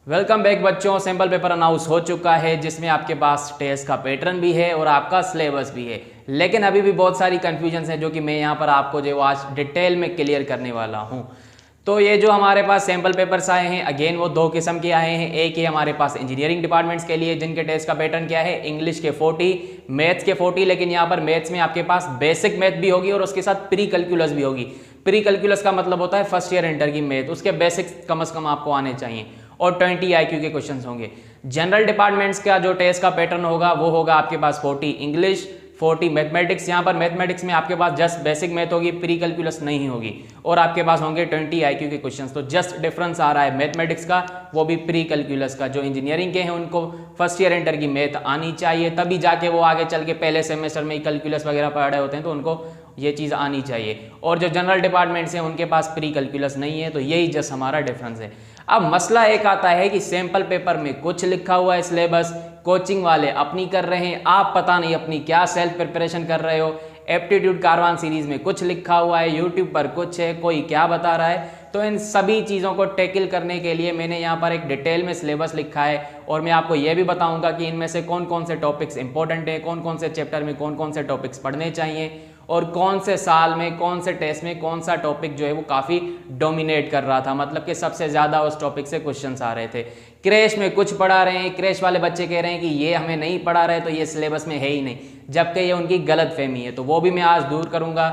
Welcome back बच्चों। Sample paper announce हो चुका है जिसमें आपके पास टेस्ट का पैटर्न भी है और आपका सिलेबस भी है, लेकिन अभी भी बहुत सारी कन्फ्यूजन्स हैं जो कि मैं यहाँ पर आपको जो आज डिटेल में क्लियर करने वाला हूँ। तो ये जो हमारे पास सैम्पल पेपर्स आए हैं, अगेन वो दो किस्म के आए हैं। एक ये हमारे पास इंजीनियरिंग डिपार्टमेंट्स के लिए जिनके टेस्ट का पैटर्न क्या है, इंग्लिश के 40, मैथ्स के 40, लेकिन यहाँ पर मैथ्स में आपके पास बेसिक मैथ भी होगी और उसके साथ प्री कैलकुलस भी होगी। प्री कैलकुलस का मतलब होता है फर्स्ट ईयर इंटर की मैथ, उसके बेसिक्स कम से कम आपको आने चाहिए और 20 IQ के क्वेश्चंस होंगे। जनरल डिपार्टमेंट्स का जो टेस्ट का पैटर्न होगा वो होगा आपके पास 40 इंग्लिश, 40 मैथमेटिक्स। यहाँ पर मैथमेटिक्स में आपके पास जस्ट बेसिक मैथ होगी, प्री कैलकुलस नहीं होगी, और आपके पास होंगे 20 IQ के क्वेश्चंस। तो जस्ट डिफरेंस आ रहा है मैथमेटिक्स का, वो भी प्री कैलकुलस का। जो इंजीनियरिंग के हैं उनको फर्स्ट ईयर इंटर की मैथ आनी चाहिए, तभी जाके वो आगे चल के पहले सेमेस्टर में कैलकुलस वगैरह पढ़ रहे होते हैं तो उनको ये चीज़ आनी चाहिए। और जो जनरल डिपार्टमेंट्स हैं उनके पास प्री कैलकुलस नहीं है, तो यही जस्ट हमारा डिफरेंस है। अब मसला एक आता है कि सैंपल पेपर में कुछ लिखा हुआ है सिलेबस, कोचिंग वाले अपनी कर रहे हैं, आप पता नहीं अपनी क्या सेल्फ प्रिपरेशन कर रहे हो। एप्टीट्यूड कारवान सीरीज में कुछ लिखा हुआ है, यूट्यूब पर कुछ है, कोई क्या बता रहा है। तो इन सभी चीज़ों को टैकल करने के लिए मैंने यहाँ पर एक डिटेल में सिलेबस लिखा है और मैं आपको यह भी बताऊंगा कि इनमें से कौन कौन से टॉपिक्स इंपॉर्टेंट है, कौन कौन से चैप्टर में कौन कौन से टॉपिक्स पढ़ने चाहिए और कौन से साल में कौन से टेस्ट में कौन सा टॉपिक जो है वो काफ़ी डोमिनेट कर रहा था, मतलब कि सबसे ज़्यादा उस टॉपिक से क्वेश्चंस आ रहे थे। क्रैश में कुछ पढ़ा रहे हैं, क्रैश वाले बच्चे कह रहे हैं कि ये हमें नहीं पढ़ा रहे तो ये सिलेबस में है ही नहीं, जबकि ये उनकी गलत फहमी है। तो वो भी मैं आज दूर करूँगा।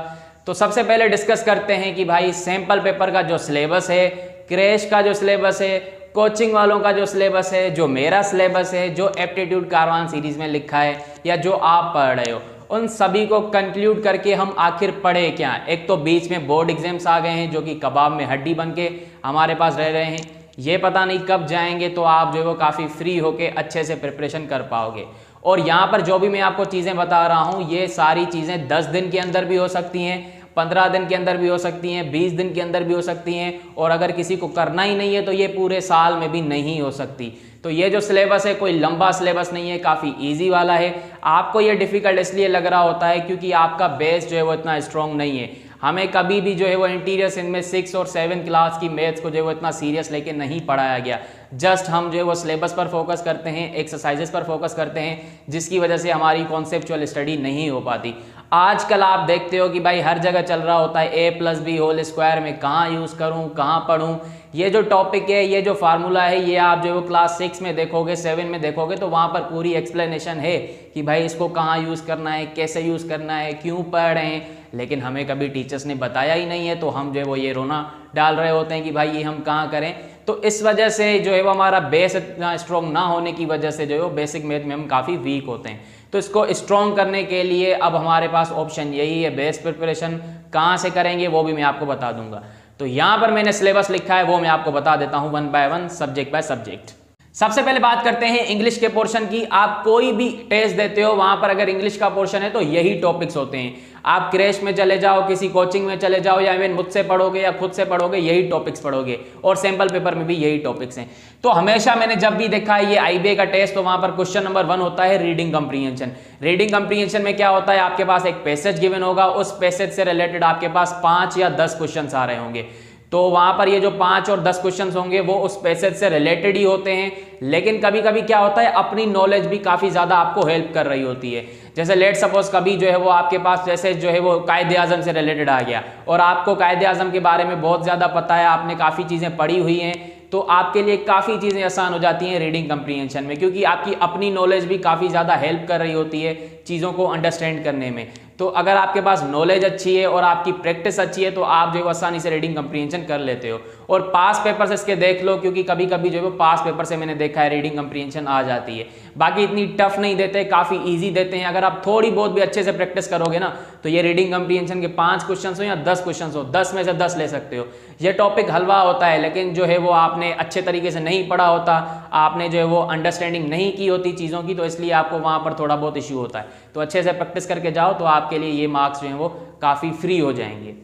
तो सबसे पहले डिस्कस करते हैं कि भाई सैम्पल पेपर का जो सिलेबस है, क्रैश का जो सिलेबस है, कोचिंग वालों का जो सिलेबस है, जो मेरा सिलेबस है, जो एप्टीट्यूड कारवान सीरीज में लिखा है या जो आप पढ़ रहे हो, उन सभी को कंक्लूड करके हम आखिर पढ़े क्या। एक तो बीच में बोर्ड एग्जाम्स आ गए हैं जो कि कबाब में हड्डी बन के हमारे पास रह रहे हैं, ये पता नहीं कब जाएंगे, तो आप जो है वो काफ़ी फ्री होके अच्छे से प्रिपरेशन कर पाओगे। और यहाँ पर जो भी मैं आपको चीज़ें बता रहा हूँ, ये सारी चीज़ें 10 दिन के अंदर भी हो सकती हैं, 15 दिन के अंदर भी हो सकती हैं, 20 दिन के अंदर भी हो सकती हैं, और अगर किसी को करना ही नहीं है तो ये पूरे साल में भी नहीं हो सकती। तो ये जो सिलेबस है कोई लंबा सिलेबस नहीं है, काफ़ी इजी वाला है। आपको ये डिफ़िकल्ट इसलिए लग रहा होता है क्योंकि आपका बेस जो है वो इतना स्ट्रॉन्ग नहीं है। हमें कभी भी जो है वो इंटीरियर इनमें 6 और 7 क्लास की मैथ्स को जो है वो इतना सीरियस लेके नहीं पढ़ाया गया। जस्ट हम जो है वो सिलेबस पर फोकस करते हैं, एक्सरसाइजेस पर फोकस करते हैं, जिसकी वजह से हमारी कॉन्सेप्चुअल स्टडी नहीं हो पाती। आजकल आप देखते हो कि भाई हर जगह चल रहा होता है a+b² में कहाँ यूज़ करूँ, कहाँ पढ़ूँ। ये जो टॉपिक है, ये जो फार्मूला है, ये आप जो है वो क्लास 6 में देखोगे, 7 में देखोगे तो वहाँ पर पूरी एक्सप्लेनेशन है कि भाई इसको कहाँ यूज़ करना है, कैसे यूज़ करना है, क्यों पढ़ रहे हैं। लेकिन हमें कभी टीचर्स ने बताया ही नहीं है, तो हम जो है वो ये रोना डाल रहे होते हैं कि भाई ये हम कहाँ करें। तो इस वजह से जो है वो हमारा बेस इतना स्ट्रॉन्ग ना होने की वजह से जो है वो बेसिक मैथ में हम काफ़ी वीक होते हैं। तो इसको स्ट्रॉन्ग करने के लिए अब हमारे पास ऑप्शन यही है, बेस प्रिपरेशन। कहाँ से करेंगे वो भी मैं आपको बता दूंगा। तो यहाँ पर मैंने सिलेबस लिखा है, वो मैं आपको बता देता हूँ 1 बाय 1, सब्जेक्ट बाय सब्जेक्ट। सबसे पहले बात करते हैं इंग्लिश के पोर्शन की। आप कोई भी टेस्ट देते हो वहां पर अगर इंग्लिश का पोर्शन है तो यही टॉपिक्स होते हैं। आप क्रैश में चले जाओ, किसी कोचिंग में चले जाओ, या इवन मुझसे पढ़ोगे या खुद से पढ़ोगे, यही टॉपिक्स पढ़ोगे, और सैंपल पेपर में भी यही टॉपिक्स हैं। तो हमेशा मैंने जब भी देखा है ये IBA का टेस्ट, तो वहां पर क्वेश्चन नंबर 1 होता है रीडिंग कंप्रीहेंशन। रीडिंग कंप्रीहेंशन में क्या होता है, आपके पास एक पैसेज गिवन होगा, उस पैसेज से रिलेटेड आपके पास 5 या 10 क्वेश्चन आ रहे होंगे। तो वहां पर ये जो 5 और 10 क्वेश्चंस होंगे वो उस पैसेज से रिलेटेड ही होते हैं। लेकिन कभी कभी क्या होता है, अपनी नॉलेज भी काफ़ी ज़्यादा आपको हेल्प कर रही होती है। जैसे लेट सपोज कभी जो है वो आपके पास जैसे जो है वो कायदे आज़म से रिलेटेड आ गया और आपको कायदे आज़म के बारे में बहुत ज़्यादा पता है, आपने काफ़ी चीज़ें पढ़ी हुई हैं, तो आपके लिए काफ़ी चीज़ें आसान हो जाती हैं रीडिंग कंप्रीहेंशन में, क्योंकि आपकी अपनी नॉलेज भी काफ़ी ज़्यादा हेल्प कर रही होती है चीज़ों को अंडरस्टैंड करने में। तो अगर आपके पास नॉलेज अच्छी है और आपकी प्रैक्टिस अच्छी है तो आप जो है आसानी से रीडिंग कंप्रीहेंशन कर लेते हो। और पास पेपर से इसके देख लो, क्योंकि कभी कभी जो है वो पास पेपर से मैंने देखा है रीडिंग कंप्रीहेंशन आ जाती है। बाकी इतनी टफ नहीं देते, काफ़ी ईजी देते हैं। अगर आप थोड़ी बहुत भी अच्छे से प्रैक्टिस करोगे ना तो ये रीडिंग कंप्रीहेंशन के 5 क्वेश्चन हो या 10 क्वेश्चन हो, 10 में से 10 ले सकते हो। ये टॉपिक हलवा होता है, लेकिन जो है वो आपने अच्छे तरीके से नहीं पढ़ा होता, आपने जो है वो अंडरस्टैंडिंग नहीं की होती चीज़ों की, तो इसलिए आपको वहाँ पर थोड़ा बहुत इश्यू होता है। तो अच्छे से प्रैक्टिस करके जाओ तो आपके लिए ये मार्क्स जो हैं वो काफ़ी फ्री हो जाएंगे।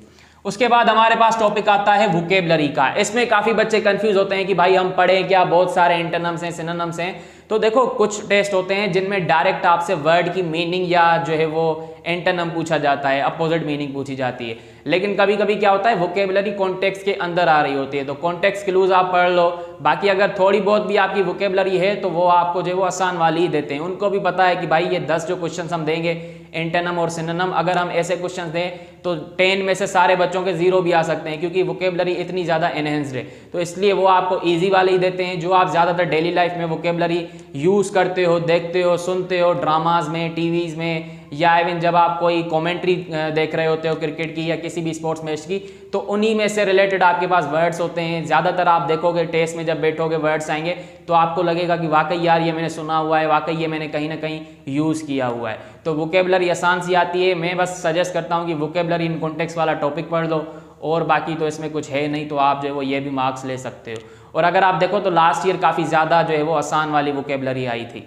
उसके बाद हमारे पास टॉपिक आता है वोकैबुलरी का। इसमें काफ़ी बच्चे कंफ्यूज होते हैं कि भाई हम पढ़ें क्या, बहुत सारे एंटोनिम्स हैं, सिनोनिम्स हैं। तो देखो कुछ टेस्ट होते हैं जिनमें डायरेक्ट आपसे वर्ड की मीनिंग या जो है वो एंटोनिम पूछा जाता है, अपोजिट मीनिंग पूछी जाती है। लेकिन कभी कभी क्या होता है, वोकेबलरी कॉन्टेक्स्ट के अंदर आ रही होती है, तो कॉन्टेक्स्ट क्लूज आप पढ़ लो। बाकी अगर थोड़ी बहुत भी आपकी वोकेबलरी है तो वो आपको जो है वो आसान वाली ही देते हैं। उनको भी पता है कि भाई ये 10 जो क्वेश्चन हम देंगे एंटोनिम और सिनोनिम, अगर हम ऐसे क्वेश्चन दें तो 10 में से सारे बच्चों के 0 भी आ सकते हैं, क्योंकि वोकेबलरी इतनी ज़्यादा एनहेंस्ड है। तो इसलिए वो आपको ईजी वाले ही देते हैं, जो आप ज़्यादातर डेली लाइफ में वोकेबलरी यूज़ करते हो, देखते हो, सुनते हो, ड्रामाज में, टीवीज़ में, या इवन जब आप कोई कमेंट्री देख रहे होते हो क्रिकेट की या किसी भी स्पोर्ट्स मैच की, तो उन्हीं में से रिलेटेड आपके पास वर्ड्स होते हैं। ज़्यादातर आप देखोगे टेस्ट में जब बैठोगे वर्ड्स आएंगे तो आपको लगेगा कि वाकई यार ये मैंने सुना हुआ है, वाकई ये मैंने कहीं ना कहीं यूज़ किया हुआ है। तो वोकेबलरी आसान सी आती है। मैं बस सजेस्ट करता हूँ कि वोकेबलरी इन कॉन्टेक्स्ट वाला टॉपिक पढ़ लो, और बाकी तो इसमें कुछ है नहीं, तो आप जो है वो ये भी मार्क्स ले सकते हो। और अगर आप देखो तो लास्ट ईयर काफ़ी ज़्यादा जो है वो आसान वाली वोकेबलरी आई थी।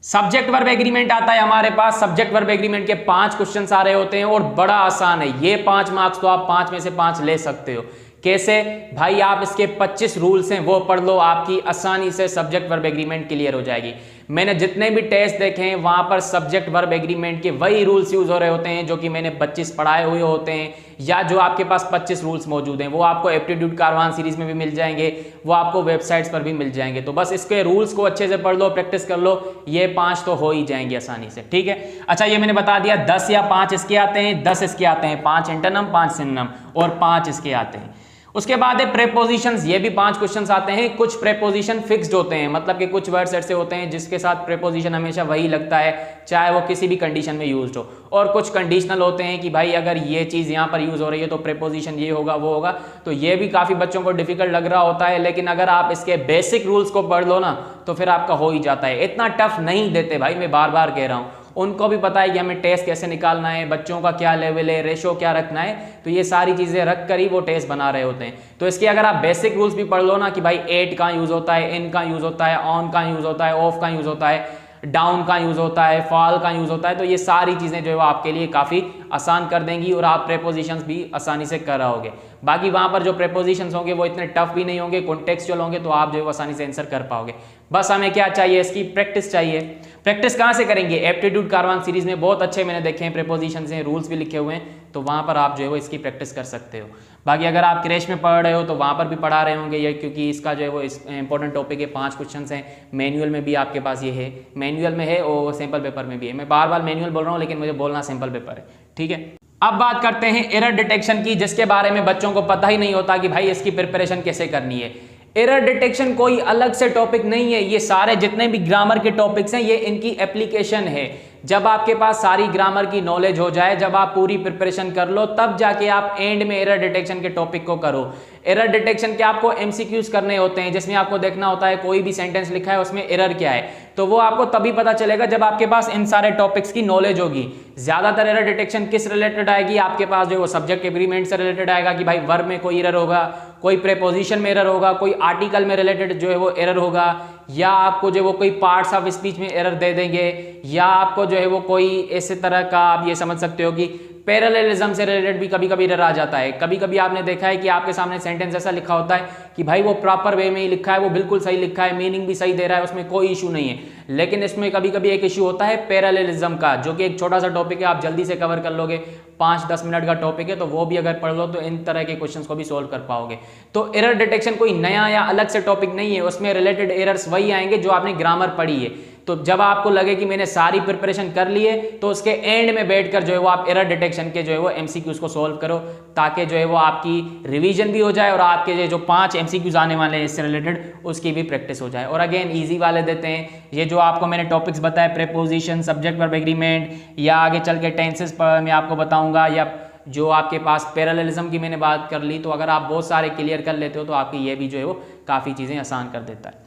सब्जेक्ट वर्ब एग्रीमेंट आता है हमारे पास। सब्जेक्ट वर्ब एग्रीमेंट के 5 क्वेश्चन आ रहे होते हैं और बड़ा आसान है ये। 5 मार्क्स तो आप 5 में से 5 ले सकते हो। कैसे भाई, आप इसके 25 रूल्स हैं वो पढ़ लो, आपकी आसानी से सब्जेक्ट वर्ब एग्रीमेंट क्लियर हो जाएगी। मैंने जितने भी टेस्ट देखे हैं वहां पर सब्जेक्ट वर्ब एग्रीमेंट के वही रूल्स यूज हो रहे होते हैं जो कि मैंने 25 पढ़ाए हुए होते हैं, या जो आपके पास 25 रूल्स मौजूद हैं वो आपको एप्टीट्यूड कारवान सीरीज में भी मिल जाएंगे, वो आपको वेबसाइट्स पर भी मिल जाएंगे। तो बस इसके रूल्स को अच्छे से पढ़ लो, प्रैक्टिस कर लो, ये 5 तो हो ही जाएंगे आसानी से। ठीक है, अच्छा ये मैंने बता दिया 10 या 5 इसके आते हैं, 10 इसके आते हैं, 5 एंटोनिम, 5 सिनोनिम और 5 इसके आते हैं। उसके बाद है प्रेपोजिशंस, ये भी 5 क्वेश्चंस आते हैं। कुछ प्रेपोजिशन फिक्स्ड होते हैं, मतलब कि कुछ वर्ड्स ऐसे होते हैं जिसके साथ प्रेपोजिशन हमेशा वही लगता है, चाहे वो किसी भी कंडीशन में यूज्ड हो। और कुछ कंडीशनल होते हैं कि भाई अगर ये चीज़ यहाँ पर यूज हो रही है तो प्रेपोजिशन ये होगा वो होगा। तो ये भी काफ़ी बच्चों को डिफिकल्ट लग रहा होता है, लेकिन अगर आप इसके बेसिक रूल्स को पढ़ लो ना तो फिर आपका हो ही जाता है। इतना टफ नहीं देते भाई, मैं बार बार कह रहा हूँ। उनको भी पता है कि हमें टेस्ट कैसे निकालना है, बच्चों का क्या लेवल है, रेशो क्या रखना है, तो ये सारी चीज़ें रख कर ही वो टेस्ट बना रहे होते हैं। तो इसके अगर आप बेसिक रूल्स भी पढ़ लो ना कि भाई एट कहाँ यूज़ होता है, इन कहाँ यूज़ होता है, ऑन कहाँ यूज़ होता है, ऑफ कहाँ यूज़ होता है, डाउन का यूज होता है, फॉल का यूज होता है, तो ये सारी चीजें जो है वो आपके लिए काफी आसान कर देंगी और आप प्रेपोजिशंस भी आसानी से कर रहोगे। बाकी वहां पर जो प्रेपोजिशंस होंगे वो इतने टफ भी नहीं होंगे, कॉन्टेक्चुअल होंगे, तो आप जो है आसानी से आंसर कर पाओगे। बस हमें क्या चाहिए, इसकी प्रैक्टिस चाहिए। प्रैक्टिस कहाँ से करेंगे, एप्टीट्यूड कारवान सीरीज में बहुत अच्छे मैंने देखे हैं प्रेपोजिशंस हैं, रूल्स भी लिखे हुए हैं, तो वहां पर आप जो है वो इसकी प्रैक्टिस कर सकते हो। बाकी अगर आप क्रैश में पढ़ रहे हो तो वहां पर भी पढ़ा रहे होंगे ये, क्योंकि इसका जो है वो इंपॉर्टेंट टॉपिक है, 5 क्वेश्चन हैं। मैनुअल में भी आपके पास ये है, मैनुअल में है और सैंपल पेपर में भी है। मैं बार बार मैनुअल बोल रहा हूँ लेकिन मुझे बोलना सैंपल पेपर है। ठीक है, अब बात करते हैं एरर डिटेक्शन की, जिसके बारे में बच्चों को पता ही नहीं होता कि भाई इसकी प्रिपरेशन कैसे करनी है। एरर डिटेक्शन कोई अलग से टॉपिक नहीं है, ये सारे जितने भी ग्रामर के टॉपिक्स हैं ये इनकी एप्लीकेशन है। जब आपके पास सारी ग्रामर की नॉलेज हो जाए, जब आप पूरी प्रिपरेशन कर लो, तब जाके आप एंड में एरर डिटेक्शन के टॉपिक को करो। एरर डिटेक्शन के आपको एमसीक्यूज करने होते हैं, जिसमें आपको देखना होता है कोई भी सेंटेंस लिखा है उसमें एरर क्या है, तो वो आपको तभी पता चलेगा जब आपके पास इन सारे टॉपिक्स की नॉलेज होगी। ज्यादातर एरर डिटेक्शन किस रिलेटेड आएगी, आपके पास जो वो सब्जेक्ट एग्रीमेंट से रिलेटेड आएगा कि भाई वर्ब में कोई एरर होगा, कोई प्रेपोजिशन में एरर होगा, कोई आर्टिकल में रिलेटेड जो है वो एरर होगा, या आपको जो वो कोई पार्ट्स ऑफ स्पीच में एरर दे देंगे, या आपको जो है वो कोई ऐसे तरह का आप ये समझ सकते हो कि पैरेललिज्म से रिलेटेड भी कभी कभी एरर आ जाता है। कभी कभी आपने देखा है कि आपके सामने सेंटेंस ऐसा लिखा होता है कि भाई वो प्रॉपर वे में ही लिखा है, वो बिल्कुल सही लिखा है, मीनिंग भी सही दे रहा है, उसमें कोई इशू नहीं है, लेकिन इसमें कभी कभी एक इशू होता है पैरेललिज्म का, जो कि एक छोटा सा टॉपिक है, आप जल्दी से कवर कर लोगे, 5-10 मिनट का टॉपिक है, तो वो भी अगर पढ़ लो तो इन तरह के क्वेश्चंस को भी सोल्व कर पाओगे। तो एरर डिटेक्शन कोई नया या अलग से टॉपिक नहीं है, उसमें रिलेटेड एरर्स वही आएंगे जो आपने ग्रामर पढ़ी है। तो जब आपको लगे कि मैंने सारी प्रिपरेशन कर ली है, तो उसके एंड में बैठकर जो है वो आप एरर डिटेक्शन के जो है वो एमसीक्यूज को सोल्व करो, ताकि जो है वो आपकी रिवीजन भी हो जाए और आपके जो 5 एमसीक्यूज आने वाले हैं इससे रिलेटेड उसकी भी प्रैक्टिस हो जाए। और अगेन इजी वाले देते हैं, ये जो आपको मैंने टॉपिक्स बताए, प्रेपोजिशन, सब्जेक्ट वर्ब एग्रीमेंट, या आगे चल के टेंसेस पर मैं आपको बताऊंगा, या जो आपके पास पैरेललिज्म की मैंने बात कर ली, तो अगर आप बहुत सारे क्लियर कर लेते हो तो आपकी ये भी जो है वो काफ़ी चीज़ें आसान कर देता है।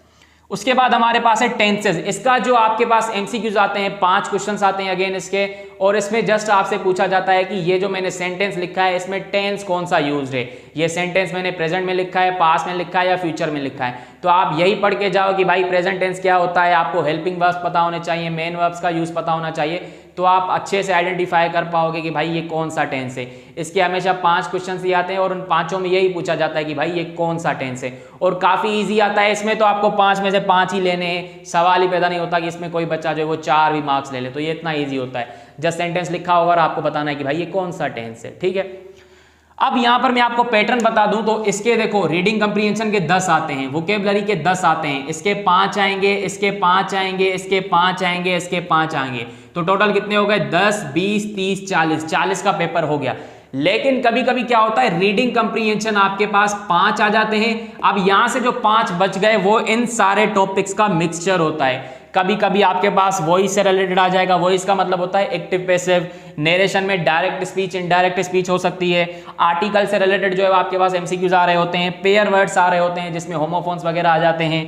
उसके बाद हमारे पास है टेंसेस। इसका जो आपके पास एमसीक्यूज आते हैं, 5 क्वेश्चंस आते हैं अगेन इसके, और इसमें जस्ट आपसे पूछा जाता है कि ये जो मैंने सेंटेंस लिखा है इसमें टेंस कौन सा यूज्ड है, ये सेंटेंस मैंने प्रेजेंट में लिखा है, पास्ट में लिखा है या फ्यूचर में लिखा है। तो आप यही पढ़ के जाओ कि भाई प्रेजेंट टेंस क्या होता है, आपको हेल्पिंग वर्ब्स पता होने चाहिए, मेन वर्ब्स का यूज पता होना चाहिए, तो आप अच्छे से आइडेंटिफाई कर पाओगे कि भाई ये कौन सा टेंस है। इसके हमेशा 5 क्वेश्चन दिए आते हैं और उन 5 में यही पूछा जाता है कि भाई ये कौन सा टेंस है, और काफ़ी ईजी आता है इसमें, तो आपको 5 में से 5 ही लेने हैं, सवाल ही पैदा नहीं होता कि इसमें कोई बच्चा जो है वो 4 भी मार्क्स ले ले, तो ये इतना ईजी होता है। जस्ट सेंटेंस लिखा होगा और आपको बताना है कि भाई ये कौन सा टेंस है, ठीक है। अब यहां पर मैं आपको पैटर्न बता दूं तो इसके देखो रीडिंग कंप्रीहेंशन के 10 आते हैं, वोकेबलरी के 10 आते हैं, इसके 5 आएंगे, इसके 5 आएंगे, इसके 5 आएंगे, इसके 5 आएंगे, तो टोटल कितने हो गए 10, 20, 30, 40 का पेपर हो गया। लेकिन कभी कभी क्या होता है रीडिंग कंप्रीहेंशन आपके पास 5 आ जाते हैं। अब यहां से जो 5 बच गए वो इन सारे टॉपिक्स का मिक्सचर होता है। कभी कभी आपके पास वॉइस से रिलेटेड आ जाएगा, वॉइस का मतलब होता है एक्टिव पैसिव, नरेशन में डायरेक्ट स्पीच इनडायरेक्ट स्पीच हो सकती है, आर्टिकल से रिलेटेड जो है आपके पास एमसीक्यूज आ रहे होते हैं, पेयर वर्ड्स आ रहे होते हैं जिसमें होमोफोन्स वगैरह आ जाते हैं,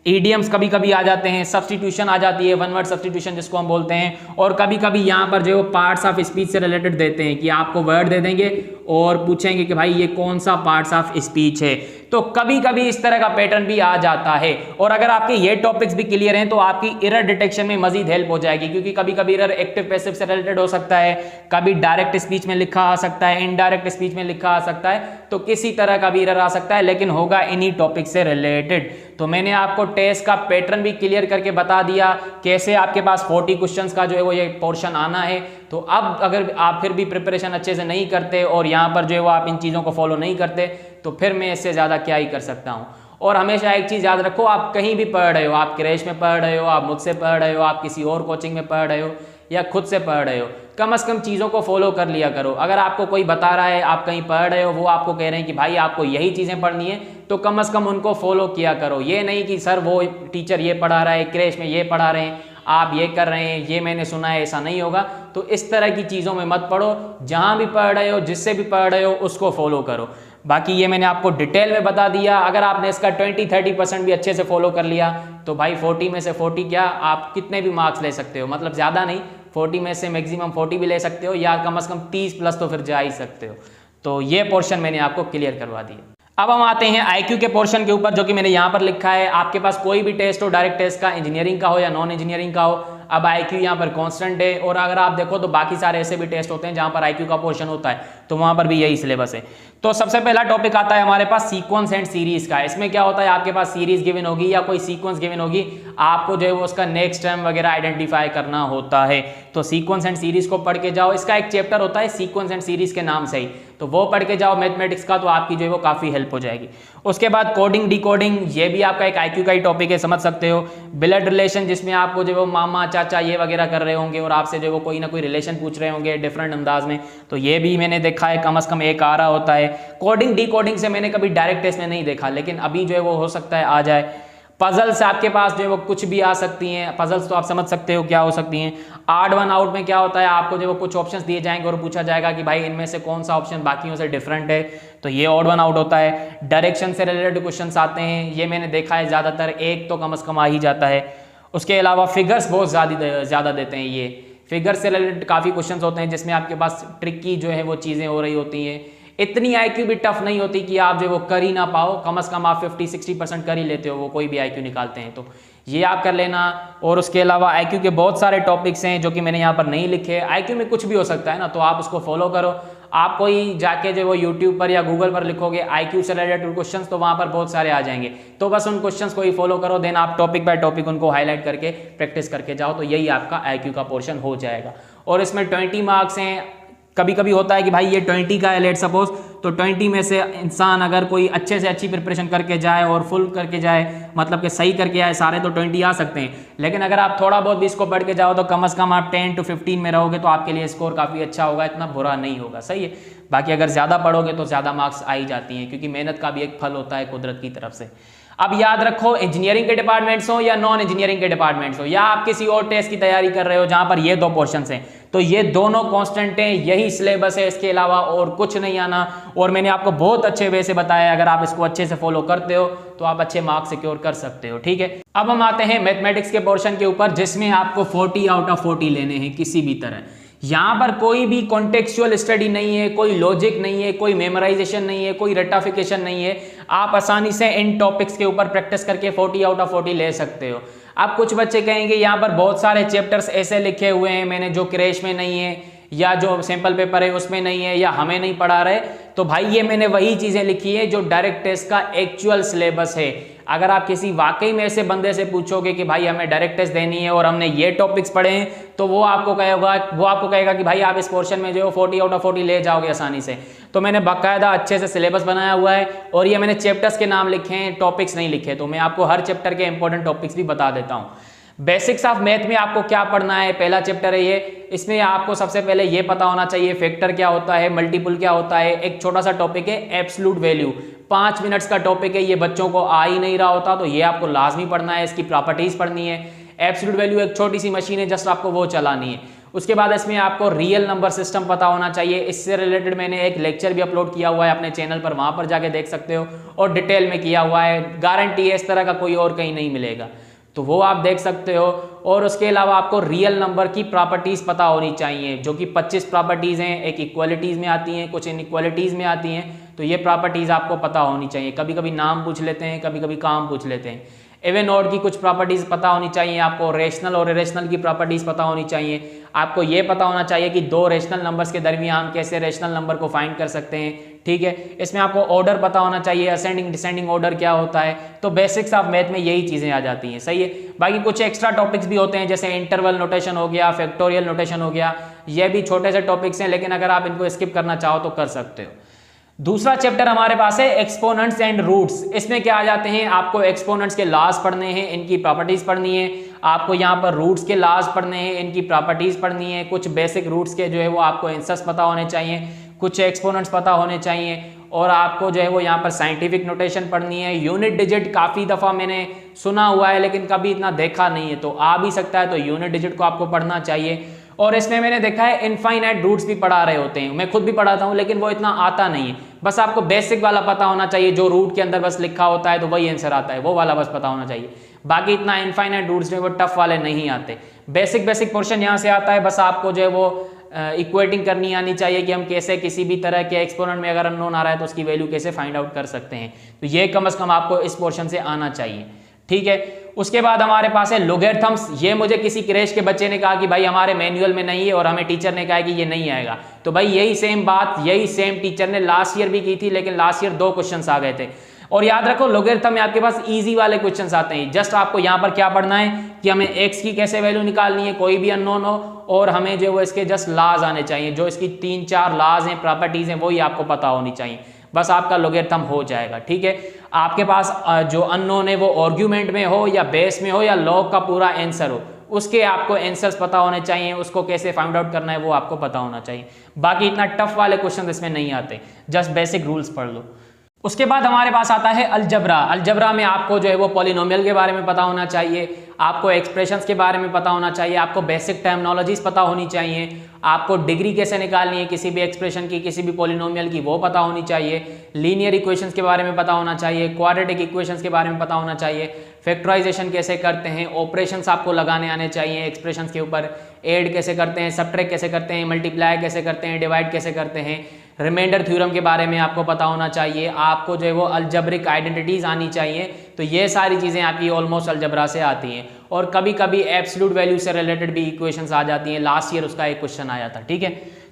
ईडियम्स कभी कभी आ जाते हैं, सब्स्टिट्यूशन आ जाती है, वन वर्ड सब्स्टिट्यूशन जिसको हम बोलते हैं, और कभी कभी यहाँ पर जो पार्ट्स ऑफ स्पीच से रिलेटेड देते हैं कि आपको वर्ड दे देंगे और पूछेंगे कि भाई ये कौन सा पार्ट्स ऑफ स्पीच है। तो कभी कभी इस तरह का पैटर्न भी आ जाता है। और अगर आपके ये टॉपिक्स भी क्लियर हैं तो आपकी एरर डिटेक्शन में मजीद हेल्प हो जाएगी, क्योंकि कभी कभी एरर एक्टिव पैसिव से रिलेटेड हो सकता है, कभी डायरेक्ट स्पीच में लिखा आ सकता है, इनडायरेक्ट स्पीच में लिखा आ सकता है, तो किसी तरह का भी एरर आ सकता है, लेकिन होगा इन्हीं टॉपिक से रिलेटेड। तो मैंने आपको टेस्ट का पैटर्न भी क्लियर करके बता दिया कैसे आपके पास 40 क्वेश्चंस का जो है वो ये पोर्शन आना है। तो अब अगर आप फिर भी प्रिपरेशन अच्छे से नहीं करते और यहाँ पर जो है वो आप इन चीज़ों को फॉलो नहीं करते तो फिर मैं इससे ज़्यादा क्या ही कर सकता हूँ। और हमेशा एक चीज़ याद रखो, आप कहीं भी पढ़ रहे हो, आप क्रैश में पढ़ रहे हो, आप मुझसे पढ़ रहे हो, आप किसी और कोचिंग में पढ़ रहे हो या खुद से पढ़ रहे हो, कम से कम चीज़ों को फॉलो कर लिया करो। अगर आपको कोई बता रहा है, आप कहीं पढ़ रहे हो, वो आपको कह रहे हैं कि भाई आपको यही चीज़ें पढ़नी है, तो कम से कम उनको फॉलो किया करो। ये नहीं कि सर वो टीचर ये पढ़ा रहा है, क्रैश में ये पढ़ा रहे हैं, आप ये कर रहे हैं, ये मैंने सुना है, ऐसा नहीं होगा। तो इस तरह की चीज़ों में मत पढ़ो, जहाँ भी पढ़ रहे हो, जिससे भी पढ़ रहे हो उसको फॉलो करो। बाकी ये मैंने आपको डिटेल में बता दिया। अगर आपने इसका 20-30% भी अच्छे से फॉलो कर लिया तो भाई 40 में से 40 क्या, आप कितने भी मार्क्स ले सकते हो, मतलब ज़्यादा नहीं, 40 में से मैक्सिमम 40 भी ले सकते हो, या कम से कम 30 प्लस तो फिर जा ही सकते हो। तो ये पोर्शन मैंने आपको क्लियर करवा दिया। अब हम आते हैं आईक्यू के पोर्शन के ऊपर, जो कि मैंने यहाँ पर लिखा है। आपके पास कोई भी टेस्ट हो, डायरेक्ट टेस्ट का, इंजीनियरिंग का हो या नॉन इंजीनियरिंग का हो, अब आईक्यू यहाँ पर कांस्टेंट है। और अगर आप देखो तो बाकी सारे ऐसे भी टेस्ट होते हैं जहाँ पर आईक्यू का पोर्शन होता है, तो वहाँ पर भी यही सिलेबस है। तो सबसे पहला टॉपिक आता है हमारे पास सीक्वेंस एंड सीरीज का। इसमें क्या होता है, आपके पास सीरीज गिवन होगी या कोई सीक्वेंस गिवन होगी, आपको जो है वो उसका नेक्स्ट टर्म वगैरह आइडेंटिफाई करना होता है। तो सीक्वेंस एंड सीरीज को पढ़ के जाओ। इसका एक चैप्टर होता है सीक्वेंस एंड सीरीज के नाम से ही, तो वो पढ़ के जाओ मैथमेटिक्स का, तो आपकी जो है वो काफ़ी हेल्प हो जाएगी। उसके बाद कोडिंग डिकोडिंग, ये भी आपका एक आईक्यू का ही टॉपिक है, समझ सकते हो। ब्लड रिलेशन, जिसमें आपको जो है वो मामा चाचा ये वगैरह कर रहे होंगे और आपसे जो है वो कोई ना कोई रिलेशन पूछ रहे होंगे डिफरेंट अंदाज में, तो ये भी मैंने देखा है, कम से कम एक आ रहा होता है। कोडिंग डिकोडिंग से मैंने कभी डायरेक्ट टेस्ट में नहीं देखा, लेकिन अभी जो है वो हो सकता है आ जाए। पजल्स आपके पास जो है वो कुछ भी आ सकती हैं, पजल्स तो आप समझ सकते हो क्या हो सकती हैं। आड वन आउट में क्या होता है, आपको जो है वो कुछ ऑप्शंस दिए जाएंगे और पूछा जाएगा कि भाई इनमें से कौन सा ऑप्शन बाकियों से डिफरेंट है, तो ये ऑड वन आउट होता है। डायरेक्शन से रिलेटेड क्वेश्चंस आते हैं, ये मैंने देखा है ज़्यादातर एक तो कम से कम आ ही जाता है। उसके अलावा फिगर्स बहुत ज़्यादा देते हैं, ये फिगर्स से रिलेटेड काफ़ी क्वेश्चंस होते हैं जिसमें आपके पास ट्रिकी जो है वो चीज़ें हो रही होती हैं। इतनी आईक्यू भी टफ नहीं होती कि आप जो वो कर ही ना पाओ, कम से कम आप 50-60% कर ही लेते हो, वो कोई भी आईक्यू निकालते हैं, तो ये आप कर लेना। और उसके अलावा आईक्यू के बहुत सारे टॉपिक्स हैं जो कि मैंने यहाँ पर नहीं लिखे। आईक्यू में कुछ भी हो सकता है ना, तो आप उसको फॉलो करो। आप कोई जाके जो वो यूट्यूब पर या गूगल पर लिखोगे आईक्यू से रिलेटेड क्वेश्चन, तो वहाँ पर बहुत सारे आ जाएंगे, तो बस उन क्वेश्चंस को ही फॉलो करो। देन आप टॉपिक बाय टॉपिक उनको हाईलाइट करके प्रैक्टिस करके जाओ, तो यही आपका आईक्यू का पोर्शन हो जाएगा। और इसमें 20 मार्क्स हैं। कभी कभी होता है कि भाई ये 20 का है लेट सपोज, तो 20 में से इंसान अगर कोई अच्छे से अच्छी प्रिपरेशन करके जाए और फुल करके जाए, मतलब कि सही करके आए सारे, तो 20 आ सकते हैं। लेकिन अगर आप थोड़ा बहुत भी इसको पढ़ के जाओ तो कम से कम आप 10 to 15 में रहोगे, तो आपके लिए स्कोर काफ़ी अच्छा होगा, इतना बुरा नहीं होगा, सही है। बाकी अगर ज़्यादा पढ़ोगे तो ज़्यादा मार्क्स आ ही जाती हैं, क्योंकि मेहनत का भी एक फल होता है कुदरत की तरफ से। अब याद रखो, इंजीनियरिंग के डिपार्टमेंट्स हो या नॉन इंजीनियरिंग के डिपार्टमेंट्स हो, या आप किसी और टेस्ट की तैयारी कर रहे हो जहां पर ये दो पोर्शंस हैं, तो ये दोनों कांस्टेंट हैं, यही सिलेबस है, इसके अलावा और कुछ नहीं आना। और मैंने आपको बहुत अच्छे वे से बताया, अगर आप इसको अच्छे से फॉलो करते हो तो आप अच्छे मार्क्स सिक्योर कर सकते हो, ठीक है। अब हम आते हैं मैथमेटिक्स के पोर्शन के ऊपर, जिसमें आपको 40 आउट ऑफ 40 लेने हैं किसी भी तरह। यहाँ पर कोई भी कॉन्टेक्चुअल स्टडी नहीं है, कोई लॉजिक नहीं है, कोई मेमोराइजेशन नहीं है, कोई रटाफिकेशन नहीं है। आप आसानी से इन टॉपिक्स के ऊपर प्रैक्टिस करके 40 आउट ऑफ 40 ले सकते हो। अब कुछ बच्चे कहेंगे यहाँ पर बहुत सारे चैप्टर्स ऐसे लिखे हुए हैं मैंने जो क्रैश में नहीं है या जो सैंपल पेपर है उसमें नहीं है या हमें नहीं पढ़ा रहे। तो भाई ये मैंने वही चीज़ें लिखी है जो डायरेक्ट टेस्ट का एक्चुअल सिलेबस है। अगर आप किसी वाकई में ऐसे बंदे से पूछोगे कि भाई हमें डायरेक्ट टेस्ट देनी है और हमने ये टॉपिक्स पढ़े हैं, तो वो आपको कहेगा कि भाई आप इस पोर्शन में जो 40 आउट ऑफ 40 ले जाओगे आसानी से। तो मैंने बाकायदा अच्छे से सिलेबस बनाया हुआ है और ये मैंने चैप्टर्स के नाम लिखे हैं, टॉपिक्स नहीं लिखे। तो मैं आपको हर चैप्टर के इंपॉर्टेंट टॉपिक्स भी बता देता हूँ। बेसिक्स ऑफ मैथ में आपको क्या पढ़ना है, पहला चैप्टर है ये। इसमें आपको सबसे पहले ये पता होना चाहिए फैक्टर क्या होता है, मल्टीपल क्या होता है। एक छोटा सा टॉपिक है एब्सोल्यूट वैल्यू, 5 मिनट्स का टॉपिक है, ये बच्चों को आ ही नहीं रहा होता, तो ये आपको लाजमी पढ़ना है। इसकी प्रॉपर्टीज पढ़नी है। एब्सोल्यूट वैल्यू एक छोटी सी मशीन है, जस्ट आपको वो चलानी है। उसके बाद इसमें आपको रियल नंबर सिस्टम पता होना चाहिए। इससे रिलेटेड मैंने एक लेक्चर भी अपलोड किया हुआ है अपने चैनल पर, वहां पर जाके देख सकते हो और डिटेल में किया हुआ है। गारंटी है इस तरह का कोई और कहीं नहीं मिलेगा, तो वो आप देख सकते हो। और उसके अलावा आपको रियल नंबर की प्रॉपर्टीज पता होनी चाहिए, जो कि 25 प्रॉपर्टीज हैं। एक इक्वालिटीज में आती हैं, कुछ इनइक्वालिटीज में आती हैं, तो ये प्रॉपर्टीज आपको पता होनी चाहिए। कभी कभी नाम पूछ लेते हैं, कभी कभी काम पूछ लेते हैं। इवन ऑड की कुछ प्रॉपर्टीज पता होनी चाहिए आपको। रेशनल और इरेशनल की प्रॉपर्टीज पता होनी चाहिए। आपको ये पता होना चाहिए कि दो रेशनल नंबर्स के दरमियान कैसे रेशनल नंबर को फाइंड कर सकते हैं, ठीक है। इसमें आपको ऑर्डर पता होना चाहिए, असेंडिंग डिसेंडिंग ऑर्डर क्या होता है। तो बेसिक्स ऑफ मैथ में यही चीजें आ जाती हैं, सही है। बाकी कुछ एक्स्ट्रा टॉपिक्स भी होते हैं, जैसे इंटरवल नोटेशन हो गया, फैक्टोरियल नोटेशन हो गया। ये भी छोटे से टॉपिक्स हैं, लेकिन अगर आप इनको स्किप करना चाहो तो कर सकते हो। दूसरा चैप्टर हमारे पास है एक्सपोनेंट्स एंड रूट्स। इसमें क्या आ जाते हैं, आपको एक्सपोनेंट्स के लॉज पढ़ने हैं, इनकी प्रॉपर्टीज पढ़नी है। आपको यहाँ पर रूट्स के लॉज पढ़ने हैं, इनकी प्रॉपर्टीज पढ़नी है। कुछ बेसिक रूट्स के जो है वो आपको आंसर्स पता होने चाहिए, कुछ एक्सपोनेंट्स पता होने चाहिए। और आपको जो है वो यहाँ पर साइंटिफिक नोटेशन पढ़नी है। यूनिट डिजिट काफ़ी दफ़ा मैंने सुना हुआ है लेकिन कभी इतना देखा नहीं है, तो आ भी सकता है, तो यूनिट डिजिट को आपको पढ़ना चाहिए। और इसमें मैंने देखा है इनफाइनाइट रूट्स भी पढ़ा रहे होते हैं, मैं खुद भी पढ़ाता हूँ, लेकिन वो इतना आता नहीं है। बस आपको बेसिक वाला पता होना चाहिए, जो रूट के अंदर बस लिखा होता है तो वही आंसर आता है, वो वाला बस पता होना चाहिए। बाकी इतना इनफाइनाइट रूट्स में वो टफ वाले नहीं आते। बेसिक पोर्शन यहाँ से आता है, बस आपको जो है वो इक्वेटिंग करनी आनी चाहिए कि हम कैसे किसी भी तरह के एक्सपोनेंट में अगर अननोन आ रहा है तो उसकी वैल्यू कैसे फाइंड आउट कर सकते हैं। तो ये कम से कम आपको इस पोर्शन से आना चाहिए, ठीक है। उसके बाद हमारे पास है लोगैरिथम्स। ये मुझे किसी क्रैश के बच्चे ने कहा कि भाई हमारे मैनुअल में नहीं है और हमें टीचर ने कहा कि ये नहीं आएगा। तो भाई यही सेम बात, यही सेम टीचर ने लास्ट ईयर भी की थी, लेकिन लास्ट ईयर 2 क्वेश्चंस आ गए थे। और याद रखो लोगैरिथम में आपके पास इजी वाले क्वेश्चंस आते हैं। जस्ट आपको यहाँ पर क्या पढ़ना है कि हमें x की कैसे वैल्यू निकालनी है, कोई भी अननोन हो, और हमें जो वो इसके जस्ट लॉज आने चाहिए, जो इसकी 3-4 लॉज हैं, प्रॉपर्टीज हैं, वही आपको पता होनी चाहिए। बस आपका लोगैरिथम हो जाएगा, ठीक है। आपके पास जो अननोन है वो आर्ग्यूमेंट में हो या बेस में हो या लॉग का पूरा आंसर हो, उसके आपको आंसर्स पता होने चाहिए, उसको कैसे फाइंड आउट करना है वो आपको पता होना चाहिए। बाकी इतना टफ वाले क्वेश्चन इसमें नहीं आते, जस्ट बेसिक रूल्स पढ़ लो। उसके बाद हमारे पास आता है अलजबरा। अलजबरा में आपको जो है वो पॉलिनोमियल के बारे में पता होना चाहिए, आपको एक्सप्रेशंस के बारे में पता होना चाहिए, आपको बेसिक टर्मिनोलॉजीज पता होनी चाहिए, आपको डिग्री कैसे निकालनी है किसी भी एक्सप्रेशन की, किसी भी पॉलिनोमियल की, वो पता होनी चाहिए। लीनियर इक्वेशंस के बारे में पता होना चाहिए, क्वाड्रेटिक इक्वेशंस के बारे में पता होना चाहिए, फैक्टराइजेशन कैसे करते हैं, ऑपरेशंस आपको लगाने आने चाहिए एक्सप्रेशंस के ऊपर, ऐड कैसे करते हैं, सबट्रैक्ट कैसे करते हैं, मल्टीप्लाई कैसे करते हैं, डिवाइड कैसे करते हैं, रिमाइंडर थ्योरम के बारे में आपको पता होना चाहिए, आपको जो है वो अलजेब्रिक आइडेंटिटीज आनी चाहिए। तो ये सारी चीज़ें आपकी ऑलमोस्ट अलजेब्रा से आती हैं। और कभी कभी एब्सोल्यूट वैल्यू से रिलेटेड भी इक्वेशंस आ जाती हैं, लास्ट ईयर उसका एक क्वेश्चन आया था, ठीक है।